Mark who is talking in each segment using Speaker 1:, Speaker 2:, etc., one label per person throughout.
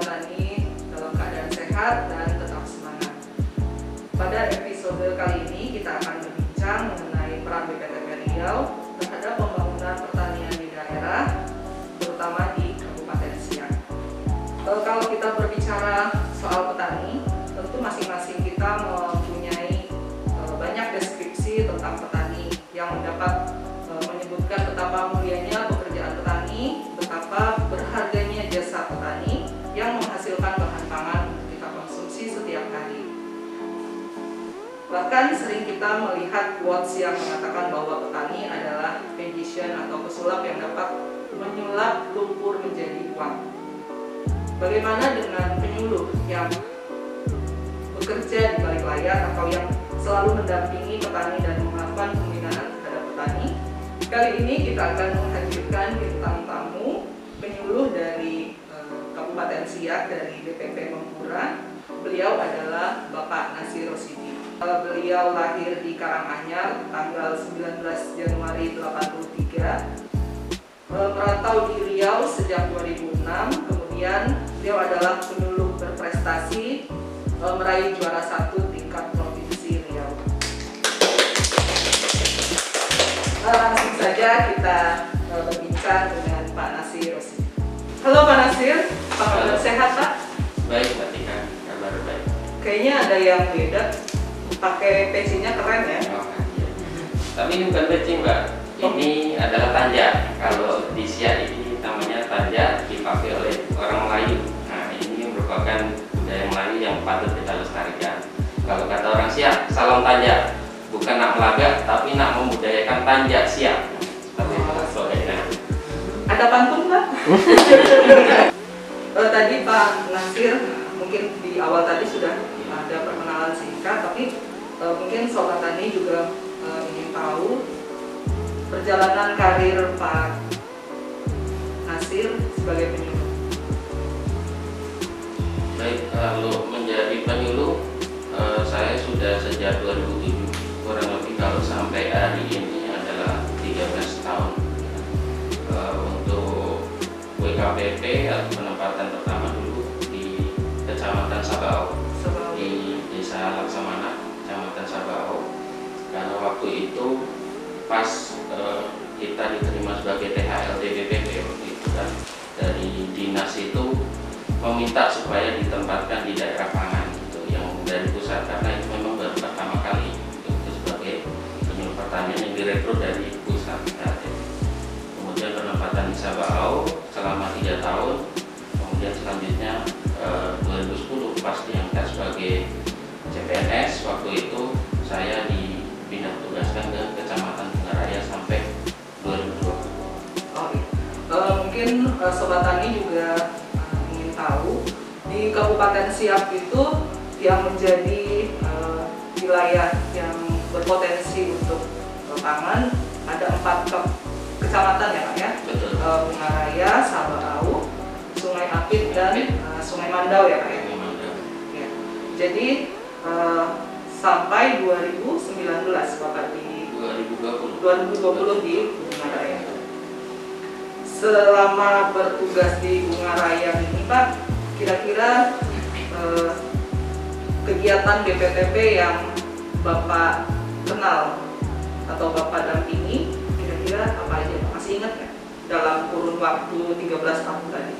Speaker 1: Sobat Tani dalam keadaan sehat dan tetap semangat. Pada episode kali ini kita akan berbincang mengenai peran BPTP Riau terhadap pembangunan pertanian di daerah, terutama di Kabupaten Siak. Kalau kita berbicara soal petani, tentu masing-masing kita mempunyai banyak deskripsi tentang petani yang mendapat menyebutkan betapa mulianya pekerjaan petani, betapa berharganya jasa petani yang menghasilkan bahan pangan untuk kita konsumsi setiap hari. Bahkan sering kita melihat quotes yang mengatakan bahwa petani adalah magician atau pesulap yang dapat menyulap lumpur menjadi uang. Bagaimana dengan penyuluh yang bekerja di balik layar atau yang selalu mendampingi petani dan melakukan pembinaan terhadap petani? Kali ini kita akan menghadirkan bintang tamu penyuluh dari Kabupaten Siak dari DPP Mempura. Beliau adalah Bapak Nasir Rosidi. Beliau lahir di Karanganyar tanggal 19 Januari 83. Merantau di Riau sejak 2006. Kemudian beliau adalah penyuluh berprestasi, meraih juara 1 tingkat provinsi Riau. Langsung saja kita berbincang dengan Pak Nasir Rosidi. Halo Pak Nasir, apa kabar, sehat Pak?
Speaker 2: Baik Mbak Tika, kabar baik.
Speaker 1: Kayaknya ada yang beda, pakai pecinya keren ya?
Speaker 2: Oh, iya. Tapi ini bukan peci Mbak, ini adalah tanja. Kalau di Siak ini namanya tanja, dipakai oleh orang Melayu. Nah ini merupakan budaya Melayu yang patut kita lestarikan. Kalau kata orang Siak, salam tanja. Bukan nak melaga, tapi nak membudayakan tanja Siak. Seperti itu sebagainya.
Speaker 1: Ada pantun Pak? Tadi Pak Nasir mungkin di awal tadi sudah ada perkenalan singkat, tapi mungkin Sobat Tani juga ingin tahu perjalanan karir Pak Nasir sebagai penyuluh.
Speaker 2: Baik, kalau menjadi penyuluh, saya sudah sejak 2007. Kurang lebih kalau sampai hari ini adalah 13 tahun. Untuk WKPP atau penempatan pertama dulu di Kecamatan Sabau, di Desa Laksamana, Kecamatan Sabau. Karena waktu itu pas kita diterima sebagai THLD BPP waktu itu kan, dari dinas itu meminta supaya ditempatkan di daerah pangan gitu, yang dari pusat, karena itu memang baru pertama kali penyuluh pertanian yang direkrut dari pusat. Kemudian penempatan di Sabau selama 3 tahun. Kemudian selanjutnya 2010 pas diangkat sebagai CPNS. Waktu itu saya dipindah tugaskan ke Kecamatan Bungaraya sampai 2020.
Speaker 1: Oh, mungkin Sobat Tani juga ingin tahu di Kabupaten Siak itu yang menjadi wilayah yang berpotensi untuk pangan ada 4 kecamatan ya Pak ya?
Speaker 2: Betul.
Speaker 1: Bungaraya, Sabau, Sungai Apit dan Sungai Mandau ya Pak ya? Ya. Jadi sampai 2019 Bapak di 2020 di Bungaraya. Selama bertugas di Bungaraya ini Pak, kira-kira kegiatan BPTP yang Bapak kenal atau Bapak dampingi kira-kira apa aja? Masih ingat nggak dalam kurun waktu 13 tahun tadi?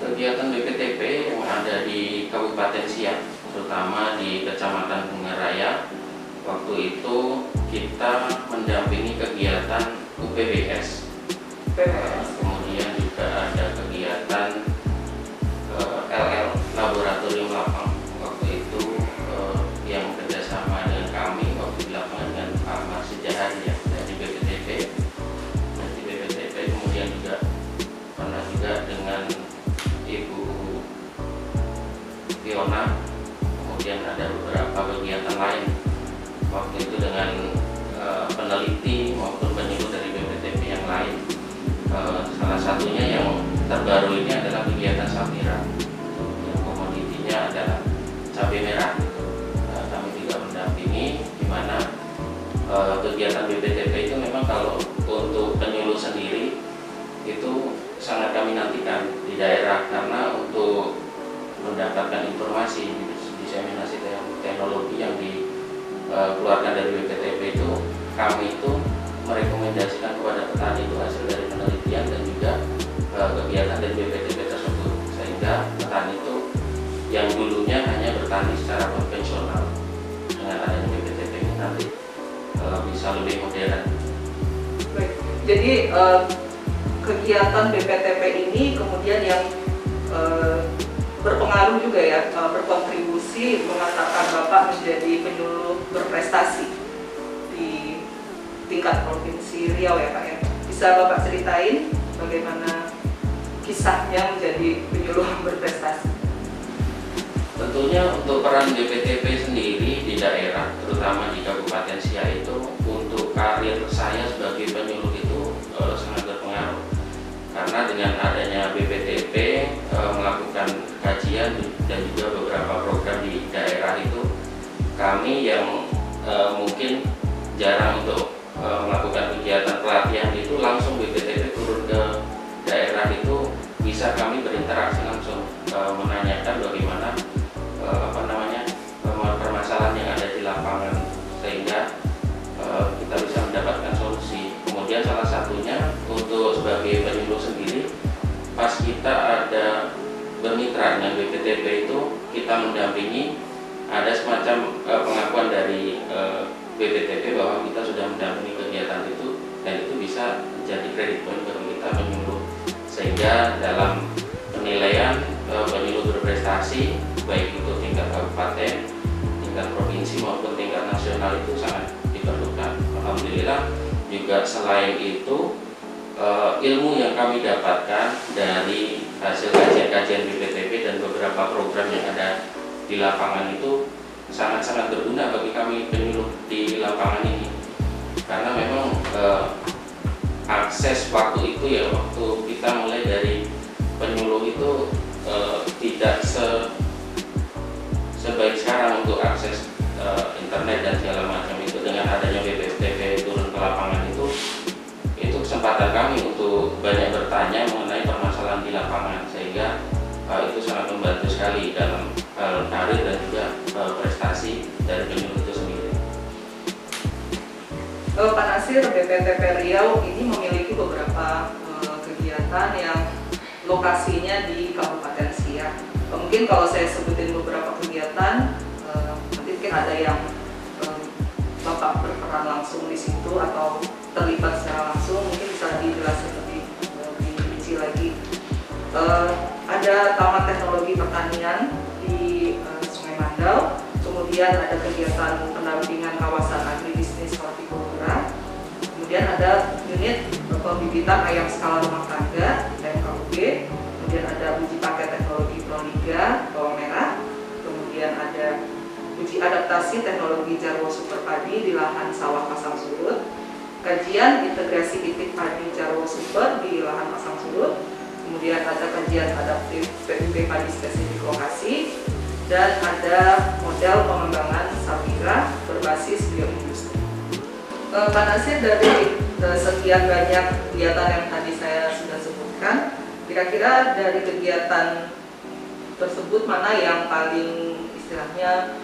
Speaker 2: Kegiatan BPTP yang ada di Kabupaten Siak, terutama di Kecamatan Bungaraya, waktu itu kita mendampingi kegiatan UPBS. Kemudian juga ada kegiatan LL, Laboratorium Lapang. Waktu itu yang kerjasama dengan kami waktu di lapangan dengan Pak Marsi Jahari ya, dari BPTP. Dari BPTP kemudian juga pernah juga dengan Ibu Fiona. Kemudian ada beberapa kegiatan lain waktu itu dengan peneliti maupun penyuluh dari BPTP yang lain. Salah satunya yang terbaru ini adalah kegiatan Sapira, yang komoditinya adalah cabai merah. Kami juga mendampingi, di mana kegiatan BPTP itu memang kalau untuk penyuluh sendiri itu sangat kami nantikan di daerah, karena untuk mendapatkan informasi diseminasi teknologi yang dikeluarkan dari BPTP itu, kami itu merekomendasikan kepada petani itu hasil dari penelitian dan juga kegiatan dari BPTP tersebut, sehingga petani itu yang dulunya hanya bertani secara konvensional dengan adanya BPTP ini nanti bisa lebih modern.
Speaker 1: Baik. Jadi kegiatan BPTP ini kemudian yang berpengaruh juga ya, berkontribusi mengantarkan Bapak menjadi penyuluh berprestasi di tingkat provinsi Riau ya Pak ya. Bisa Bapak ceritain bagaimana kisahnya menjadi penyuluh berprestasi?
Speaker 2: Tentunya untuk peran BPTP sendiri di daerah, terutama di Kabupaten Siak itu, untuk karir saya sebagai penyuluh itu sangat berpengaruh. Karena dengan adanya BPTP melakukan kajian dan juga beberapa program di daerah itu, kami yang mungkin jarang untuk melakukan kegiatan pelatihan itu, langsung BPTP turun ke daerah itu, bisa kami berinteraksi langsung, menanyakan bagaimana permasalahan yang ada di lapangan, sehingga kita bisa mendapatkan solusi. Kemudian salah satunya untuk sebagai penyuluh sendiri, pas kita ada bermitra dengan BPTP itu, kita mendampingi, ada semacam pengakuan dari BPTP bahwa kita sudah mendampingi kegiatan itu, dan itu bisa menjadi kredit poin bagi kita menyuluh, sehingga dalam penilaian penyuluh berprestasi baik itu tingkat kabupaten, tingkat provinsi maupun tingkat nasional itu sangat diperlukan. Alhamdulillah juga selain itu ilmu yang kami dapatkan dari hasil kajian-kajian BPTP dan beberapa program yang ada di lapangan itu sangat-sangat berguna bagi kami penyuluh di lapangan ini, karena memang akses waktu itu ya, waktu kita mulai dari penyuluh itu tidak sebaik sekarang untuk akses internet dan segala macam itu. Dengan adanya BPTP turun ke lapangan itu kesempatan kami untuk banyak bertanya mengenai permasalahan di lapangan, sehingga itu sangat membantu sekali dalam karir dan juga prestasi dari penyuluh itu sendiri.
Speaker 1: Pak Nasir, BPTP Riau ini memiliki beberapa kegiatan yang lokasinya di Kabupaten Siak. Mungkin kalau saya sebutin beberapa kegiatan, nanti mungkin ada yang Bapak berperan langsung di situ atau terlibat secara langsung, mungkin bisa dijelaskan lebih rinci lagi. Ada Taman Teknologi Pertanian di Sungai Mandau, kemudian ada kegiatan pendampingan kawasan agribisnis hortikultura, kemudian ada unit pembibitan ayam skala rumah tangga (MKUG), kemudian ada uji paket teknologi Proliga bawang merah, kemudian ada uji adaptasi teknologi Jarwo Super Padi di lahan sawah pasang surut, kajian integrasi itik padi Jarwo Super di lahan pasang surut, kemudian ada kajian adaptif PUP padi spesifik lokasi, dan ada model pengembangan sapira berbasis bioindustri. Pak Nasir, dari sekian banyak kegiatan yang tadi saya sudah sebutkan, kira-kira dari kegiatan tersebut mana yang paling istilahnya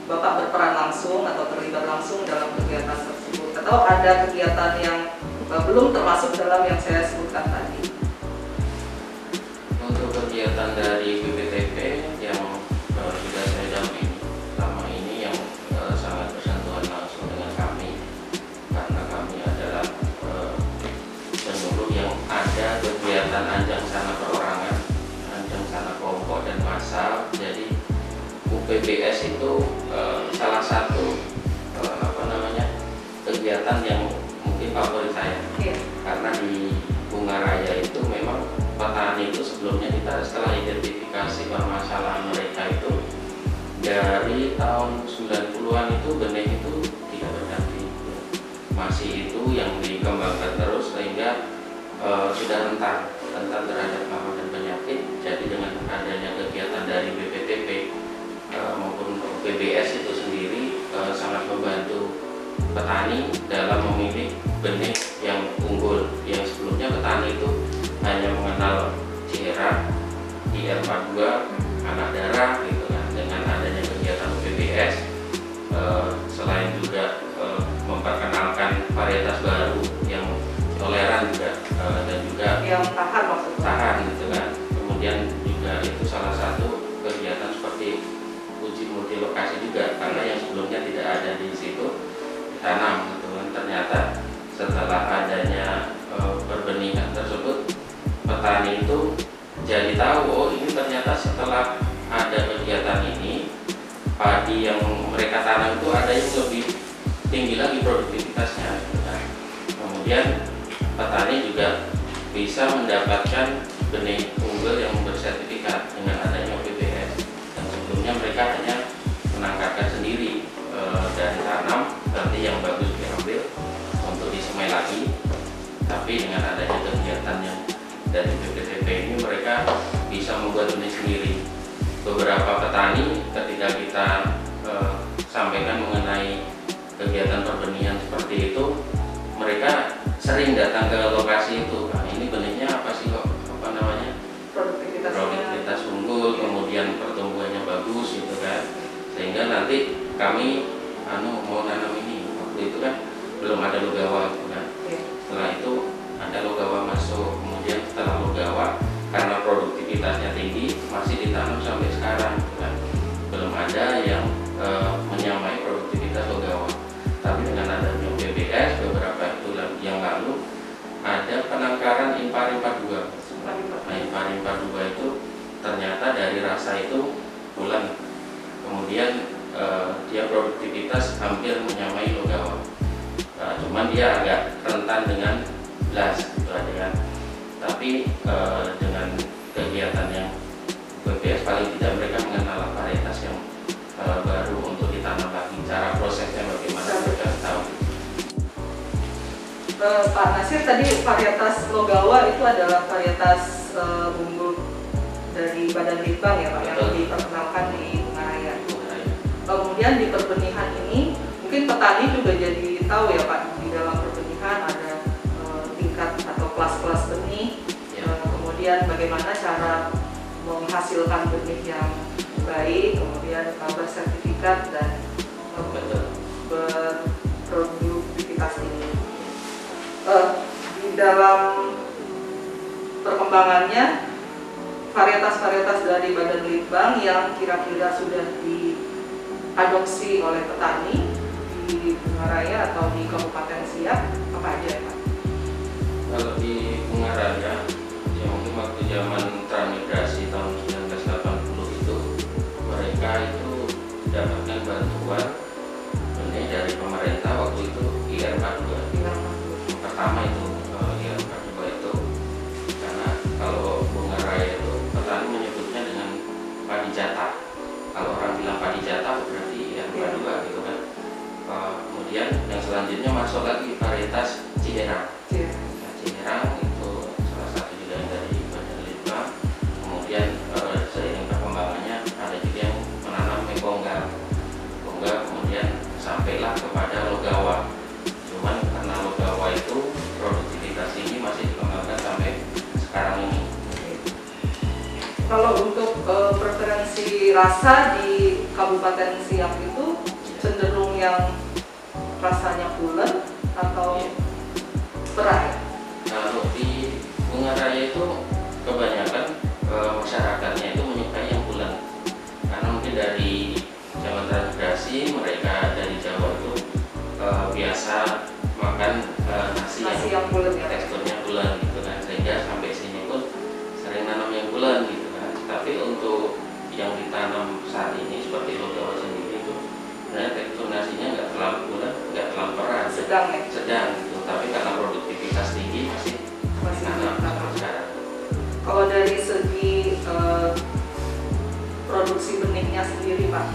Speaker 1: Bapak berperan langsung atau terlibat langsung dalam kegiatan tersebut, atau ada kegiatan yang belum termasuk dalam yang saya sebutkan tadi?
Speaker 2: Untuk kegiatan dari BPTP yang sudah saya dampingi selama ini, yang sangat bersentuhan langsung dengan kami, karena kami adalah penyuluh yang ada kegiatan anjang sana perorangan, anjang sana kelompok dan massal. Jadi UPBS itu salah satu kegiatan yang mungkin favorit saya, karena di Bunga Raya itu memang petani itu sebelumnya kita setelah identifikasi permasalahan mereka itu dari tahun 90-an itu benih itu tidak berganti, masih itu yang dikembangkan terus, sehingga sudah rentan terhadap hama dan penyakit. Jadi dengan adanya kegiatan dari BPTP maupun BBS itu sendiri sangat membantu petani dalam memilih benih yang unggul, yang sebelumnya petani itu hanya mengenal Ciherang, IR42, anak darah gitu kan. Dengan adanya kegiatan UPBS, selain juga memperkenalkan varietas baru yang toleran juga dan juga
Speaker 1: yang tahan maksudnya.
Speaker 2: Tahan gitu kan. Kemudian juga itu salah satu kegiatan seperti uji multi lokasi juga, karena yang sebelumnya tidak ada di situ ditanam gitu kan. Ternyata setelah adanya perbenihan tersebut, petani itu jadi tahu, oh ini ternyata setelah ada kegiatan ini, padi yang mereka tanam itu ada yang lebih tinggi lagi produktivitasnya gitu kan. Kemudian petani juga bisa mendapatkan benih unggul yang bersertifikat dengan adanya UPBS. Dan sebelumnya mereka hanya menangkapkan sendiri dari tanam, nanti yang bagus diambil untuk disemai lagi. Tapi dengan adanya kegiatan yang dari BPTP ini, mereka bisa membuat benih sendiri. Beberapa petani ketika kita sampaikan mengenai kegiatan perbenihan seperti itu, mereka sering datang ke lokasi itu. Nah, ini benihnya apa sih kok? Apa namanya? Produktivitas unggul, kemudian pertumbuhannya bagus gitu kan. Sehingga nanti kami mau nanam ini. Waktu itu kan belum ada Logawa gitu kan. Setelah itu ada Logawa masuk, kemudian setelah Logawa karena produktivitasnya tinggi masih ditanam sampai sekarang gitu kan. Belum ada yang menyamai produktivitas Logawa. Tapi dengan adanya UPBS beberapa bulan yang lalu ada penangkaran Impari 42. Nah, Impari 42 itu ternyata dari rasa itu bulan, kemudian dia produktivitas hampir menyamai Logawa. Cuman dia agak rentan dengan belas gitu aja kan. Tapi dengan kegiatan yang UPBS paling tidak mereka mengenal varietas yang baru untuk ditanam lagi. Cara prosesnya bagaimana mereka tahu.
Speaker 1: Pak Nasir, tadi varietas Logawa itu adalah varietas unggul dari Badan Litbang ya Pak, yang diperkenalkan di Bungaraya. Kemudian di perbenihan ini mungkin petani juga jadi tahu ya Pak, di dalam perbenihan ada tingkat atau kelas-kelas benih, kemudian bagaimana cara menghasilkan benih yang baik, kemudian bersertifikat dan berproduktivitas tinggi. Di dalam perkembangannya, varietas-varietas dari Badan Litbang yang kira-kira sudah diadopsi oleh petani di Bungaraya atau di Kabupaten Siak, apa aja ya Pak?
Speaker 2: Kalau di Bungaraya, ya mungkin waktu zaman transmigrasi tahun 1980 itu, mereka itu mendapatkan bantuan benih dari pemerintah waktu itu IR42. Pertama itu IR42 itu, karena kalau Bungaraya itu petani menyebutnya dengan padi jatah. Kalau orang bilang padi jatah berarti IR42 gitu kan. Kemudian yang selanjutnya masuk lagi varietas Ciherang. Ciherang itu salah satu juga dari Badan Litbang. Kemudian seiring perkembangannya ada juga yang menanam Mekongga, kemudian sampailah kepada Logawa. Cuman karena Logawa itu produktivitas ini masih dikembangkan sampai sekarang ini.
Speaker 1: Kalau untuk preferensi rasa di Kabupaten Siak itu cenderung yang rasanya pulen atau berat?
Speaker 2: Kalau di Bungaraya itu kebanyakan masyarakatnya itu menyukai yang bulan, karena mungkin dari zaman transmigrasi mereka dari Jawa itu biasa makan nasi yang
Speaker 1: bulan ya,
Speaker 2: teksturnya bulan gitu kan, sehingga sampai sini pun sering nanam yang bulan gitu kan. Tapi untuk yang ditanam saat ini seperti Logawa sendiri itu sebenarnya tekstur nasinya nggak terlalu bulan, nggak terlalu peras, sedang gitu. Tapi karena produktivitas tinggi masih tanam sekarang.
Speaker 1: Kalau dari segi produksi benihnya sendiri Pak,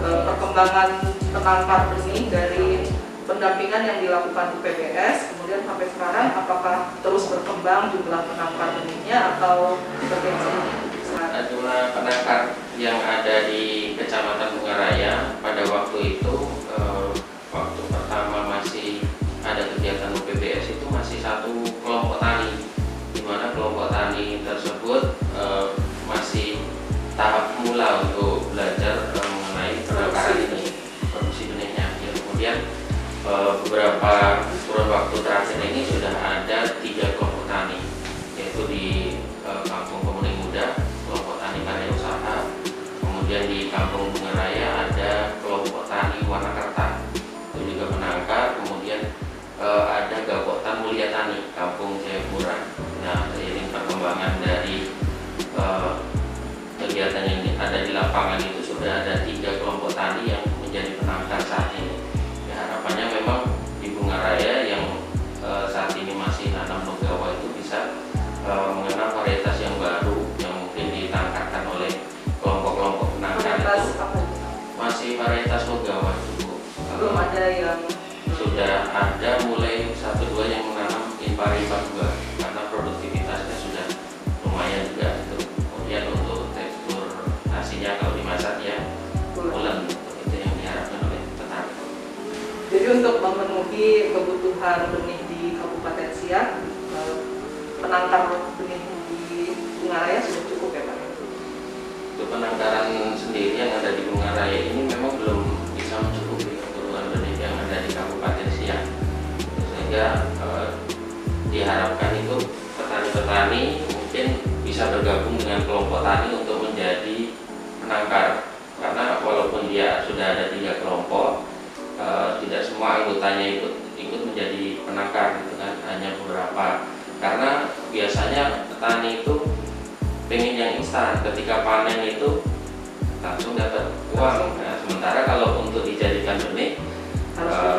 Speaker 1: perkembangan penangkar benih dari pendampingan yang dilakukan UPBS kemudian sampai sekarang, apakah terus berkembang jumlah penangkar benihnya atau bagaimana?
Speaker 2: Jumlah penangkar yang ada di Kecamatan Bungaraya pada waktu itu, waktu pertama masih ada kegiatan UPBS itu masih satu kelompok tani, di mana kelompok petani tersebut masih tahap pemula untuk belajar mengenai penangkaran ini, produksi benihnya. Ya, kemudian beberapa kurun waktu terakhir ini sudah ada 3 kelompok tani, yaitu di Kampung Pemuda Muda, kelompok tani karya usaha, kemudian di Kampung Bunga Raya ada kelompok tani Wanakerta, itu juga menangkar, kemudian ada Gapotan Mulia Tani, Kampung Jayapura. Nah, seiring perkembangan dari kegiatan yang ada di lapangan itu sudah ada 3 kelompok tani yang menjadi penangkar saat ini. Ya, harapannya memang di Bunga Raya yang saat ini masih nanam Logawa itu bisa mengenal varietas yang baru yang mungkin ditangkarkan oleh kelompok-kelompok penangkar itu. Masih varietas Logawa itu.
Speaker 1: Belum ada yang
Speaker 2: sudah ada mulai 1-2 yang menanam impari 42 karena produktivitasnya sudah lumayan juga itu. Kemudian untuk tekstur nasinya kalau dimasak ya pulen, itu yang diharapkan oleh petani.
Speaker 1: Jadi untuk memenuhi kebutuhan benih di Kabupaten Siak, penangkar benih di Bunga Raya sudah cukup ya Pak?
Speaker 2: Untuk penangkaran sendiri yang ada di Bunga Raya ini memang belum bisa mencukupi kebutuhan benih yang ada di Kabupaten Siak, sehingga diharapkan itu petani-petani mungkin bisa bergabung dengan kelompok tani untuk menjadi penangkar, karena walaupun dia sudah ada 3 kelompok, tidak semua anggotanya ikut menjadi penangkar gitu kan, hanya beberapa, karena biasanya petani itu pengen yang instan, ketika panen itu langsung dapat uang. Nah, sementara kalau untuk dijadikan benih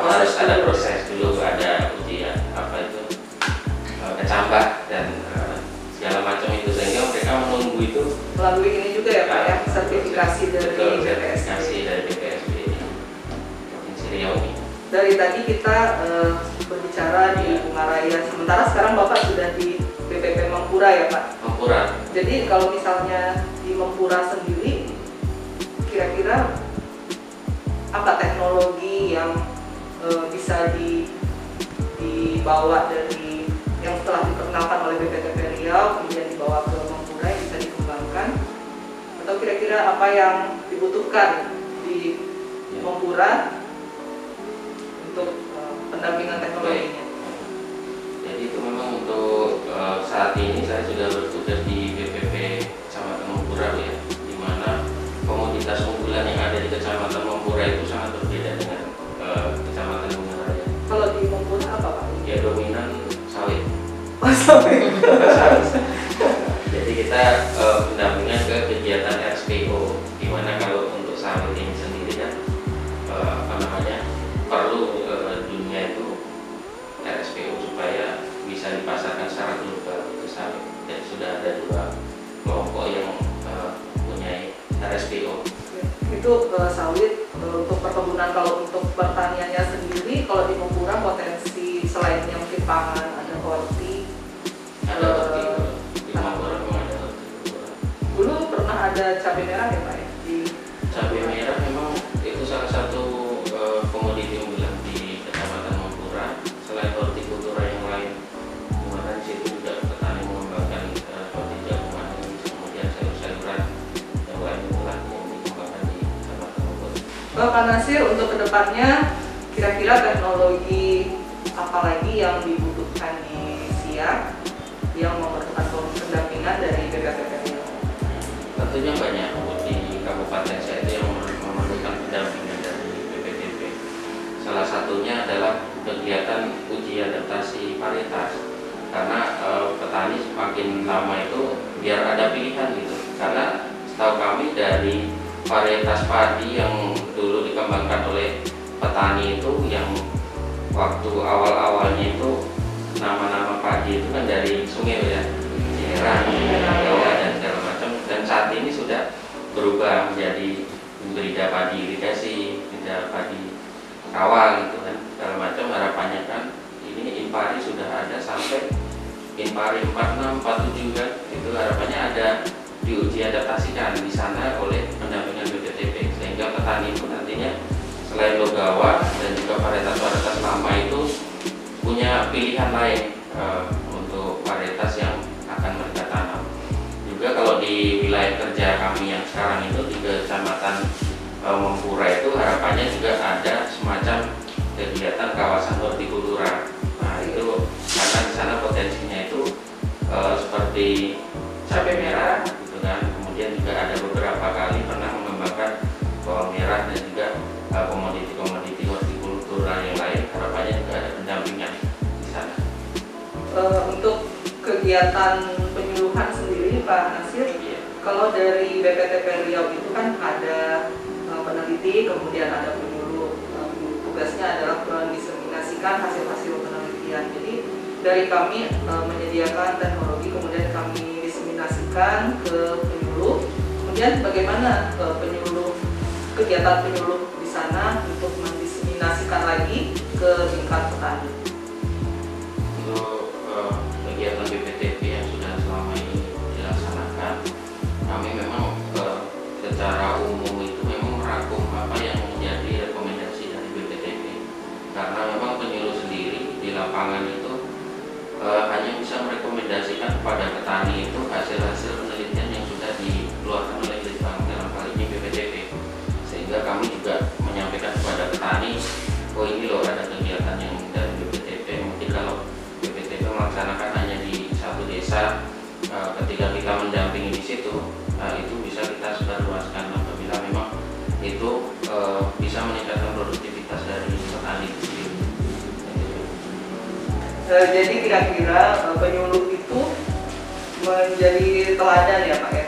Speaker 2: harus ada proses dulu, ada ujian kecambah dan segala macam itu, sehingga mereka menunggu itu
Speaker 1: melalui ini juga ya Pak ya, sertifikasi dari
Speaker 2: BPSB Provinsi Riau ini.
Speaker 1: Dari tadi kita berbicara di Bunga Raya, sementara sekarang Bapak sudah di BPP Mempura ya Pak?
Speaker 2: Mempura.
Speaker 1: Jadi kalau misalnya di Mempura sendiri, kira-kira apa teknologi yang bisa dibawa dari yang setelah diperkenalkan oleh BPTP Riau kemudian dibawa ke Mempura yang bisa dikembangkan, atau kira-kira apa yang dibutuhkan di Mempura untuk pendampingan teknologinya?
Speaker 2: Jadi itu memang untuk saat ini saya sudah bertugas di BPP Kecamatan Mempura ya, di mana komoditas unggulan yang ada di Kecamatan Mempura itu sangat berbeda dengan Kecamatan Bunga Raya.
Speaker 1: Kalau di Mempura apa Pak?
Speaker 2: Ya dominan sawit.
Speaker 1: Oh, sawit.
Speaker 2: Jadi kita pendampingan ke kegiatan RSPO, di mana kalau untuk sawit ini sendiri kan perlu dunia itu RSPO supaya bisa dipasarkan secara global itu sawit. Dan sudah ada 2 kelompok yang punya RSPO.
Speaker 1: Itu sawit. Untuk perkebunan, kalau untuk pertaniannya sendiri, kalau di Mempura potensi selainnya mungkin pangan, ada horti.
Speaker 2: Ada horti di Mempura, memang ada horti.
Speaker 1: Dulu pernah ada cabai merah ya Pak ya?
Speaker 2: Cabai merah memang itu salah satu komoditi unggulan di Kecamatan Mempura. Selain hortikultura yang lain, dimana di situ juga petani mengembangkan seperti jagung, kemudian sayur-sayuran yang lain yang dikembangkan di Kecamatan Mempura.
Speaker 1: Pak Nasir, untuk kedepannya kira-kira teknologi apa lagi yang dibutuhkan di Siak yang memerlukan pendampingan dari BPTP Riau?
Speaker 2: Tentunya banyak di Kabupaten Siak itu yang memerlukan pendampingan dari BPTP. Salah satunya adalah kegiatan uji adaptasi varietas, karena petani semakin lama itu biar ada pilihan gitu. Karena setahu kami dari varietas padi yang dulu dikembangkan oleh petani itu, yang waktu awal-awalnya itu nama-nama padi itu kan dari sungai ya, Ciherang, Jawa dan segala macam, dan saat ini sudah berubah menjadi hibrida padi irigasi, hibrida padi kawal gitu kan, segala macam. Harapannya kan ini impari sudah ada sampai impari 46, 47 kan, itu harapannya ada diuji adaptasikan di sana oleh pendampingan BPTP, sehingga petani itu nantinya selain Logawa dan juga varietas-varietas lama itu punya pilihan lain untuk varietas yang akan mereka tanam. selain kerja kami yang sekarang itu di Kecamatan Mempura itu harapannya juga ada semacam kegiatan kawasan hortikultura. Nah itu karena di sana potensinya itu seperti cabai merah gitu kan, kemudian juga ada beberapa kali pernah mengembangkan bawang merah dan juga komoditi-komoditi hortikultura yang lain. Harapannya juga ada pendampingan di sana.
Speaker 1: Untuk kegiatan penyuluhan sendiri Pak Nasir, kalau dari BPTP Riau itu kan ada peneliti, kemudian ada penyuluh. Tugasnya adalah mendiseminasikan hasil-hasil penelitian. Jadi dari kami menyediakan teknologi, kemudian kami diseminasikan ke penyuluh. Kemudian bagaimana kegiatan penyuluh di sana untuk mendiseminasikan lagi ke tingkat petani?
Speaker 2: Untuk kegiatan BPTP yang sudah selama ini dilaksanakan, kami memang secara umum itu memang merangkum apa yang menjadi rekomendasi dari BPTP, karena memang penyuluh sendiri di lapangan itu hanya bisa merekomendasikan kepada petani itu hasil-hasil penelitian yang sudah dikeluarkan oleh Litbang, dalam hal ini BPTP, sehingga kami juga menyampaikan kepada petani, oh ini loh ada kegiatan yang dari BPTP. Mungkin kalau BPTP melaksanakan hanya di satu desa, ketika kita mendampingi di situ, itu bisa kita sebarluaskan apabila memang itu bisa meningkatkan produktivitas dari petani itu sendiri.
Speaker 1: Jadi kira-kira penyuluh itu menjadi teladan ya Pak ya.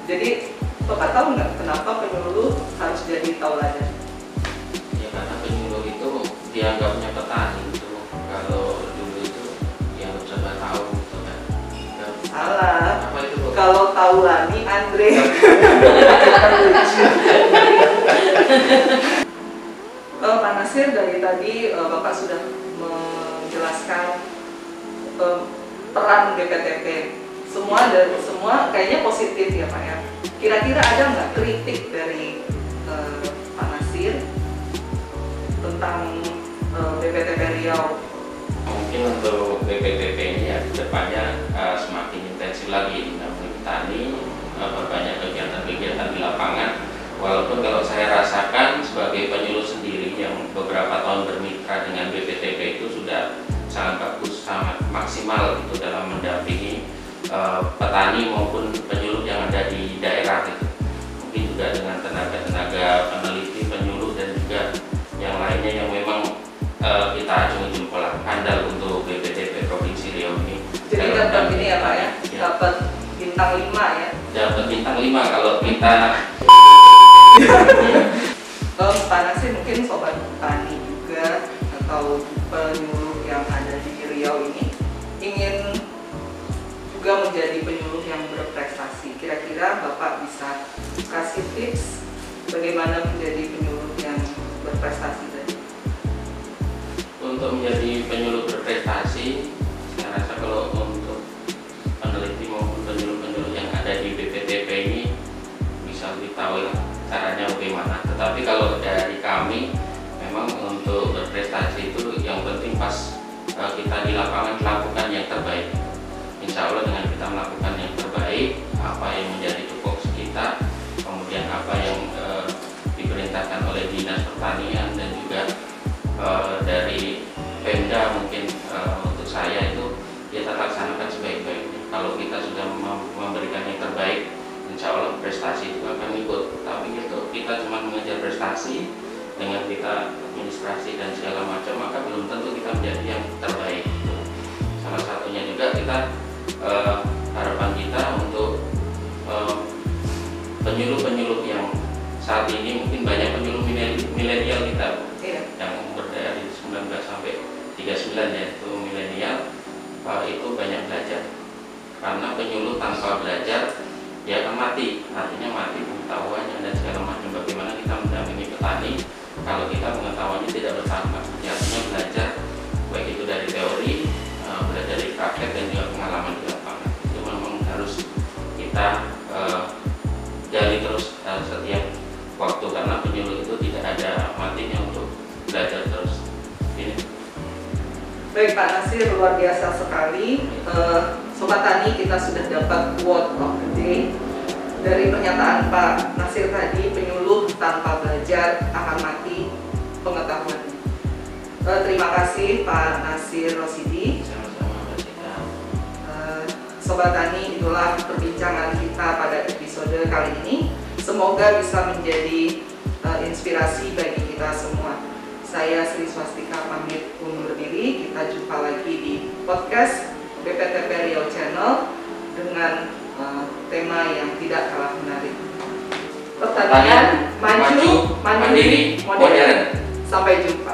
Speaker 1: Jadi Bapak tahu nggak kenapa penyuluh harus jadi teladan?
Speaker 2: Ya karena penyuluh itu dianggapnya petani itu. Kalau dulu itu yang coba tahu gitu kan.
Speaker 1: Salah.
Speaker 2: Apa itu, Bu?
Speaker 1: Kalau Taulani Andre. Pak Nasir, dari tadi Bapak sudah menjelaskan peran BPTP. Semua kayaknya positif ya Pak ya. Kira-kira ada nggak kritik dari Pak Nasir tentang BPTP Riau?
Speaker 2: Mungkin untuk BPTP ini ya kedepannya semakin intensif lagi mendampingi petani, berbanyak kegiatan-kegiatan di lapangan. Walaupun kalau saya rasakan sebagai penyuluh sendiri yang beberapa tahun bermitra dengan BPTP itu sudah sangat bagus, sangat maksimal itu dalam mendampingi petani maupun penyuluh yang ada di daerah itu. Mungkin juga dengan tenaga-tenaga peneliti, penyuluh dan juga yang lainnya yang memang kita acungi jempol handal untuk BPTP Provinsi Riau ini.
Speaker 1: Jadi dapat ini ya Pak ya, dapat bintang 5 ya? Dapat
Speaker 2: bintang 5 kalau kita.
Speaker 1: Pak Nasir, mungkin sobat petani juga atau penyuluh yang ada di Riau ini ingin juga menjadi penyuluh yang berprestasi. Kira-kira Bapak bisa kasih tips bagaimana menjadi penyuluh yang berprestasi tadi?
Speaker 2: Untuk menjadi penyuluh berprestasi, saya rasa kalau untuk peneliti maupun penyuluh-penyuluh yang ada di BPTP ini bisa lebih tahu lah caranya bagaimana. Tetapi kalau dari kami, memang untuk berprestasi itu yang penting pas kita di lapangan melakukan yang terbaik. Insya Allah dengan kita melakukan yang terbaik, apa yang menjadi tupoksi kita, kemudian apa yang diperintahkan oleh Dinas Pertanian dan juga dari Pemda mungkin untuk saya itu kita laksanakan sebaik-baiknya. Kalau kita sudah memberikan yang terbaik, insya Allah prestasi itu akan ikut. Tapi itu kita cuma mengejar prestasi dengan kita administrasi dan segala macam, maka belum tentu kita menjadi yang terbaik. Salah satunya juga kita harapan kita untuk penyuluh-penyuluh yang saat ini mungkin banyak penyuluh milenial kita yang umur dari 19 sampai 39 yaitu milenial, itu banyak belajar. Karena penyuluh tanpa belajar dia akan mati, artinya mati pengetahuannya dan segala macam. Bagaimana kita mendampingi petani kalau kita pengetahuannya tidak bertambah? Artinya belajar baik itu dari teori, belajar dari praktek dan juga pengalaman di lapangan. Itu memang harus kita gali terus setiap waktu, karena penyuluh itu tidak ada matinya untuk belajar terus. Ini.
Speaker 1: Baik Pak Nasir, luar biasa sekali. Sobat Tani, kita sudah dapat quote of the day. Dari pernyataan Pak Nasir tadi, penyuluh tanpa belajar akan mati pengetahuannya. Terima kasih Pak Nasir Rosidi.
Speaker 2: Sama-sama Mbak Cika.
Speaker 1: Sobat Tani, itulah perbincangan kita pada episode kali ini. Semoga bisa menjadi inspirasi bagi kita semua. Saya Sri Swastika pamit undur diri. Kita jumpa lagi di podcast BPTP Riau Channel dengan tema yang tidak kalah menarik. Pertanian maju, mandiri, modern. Sampai jumpa.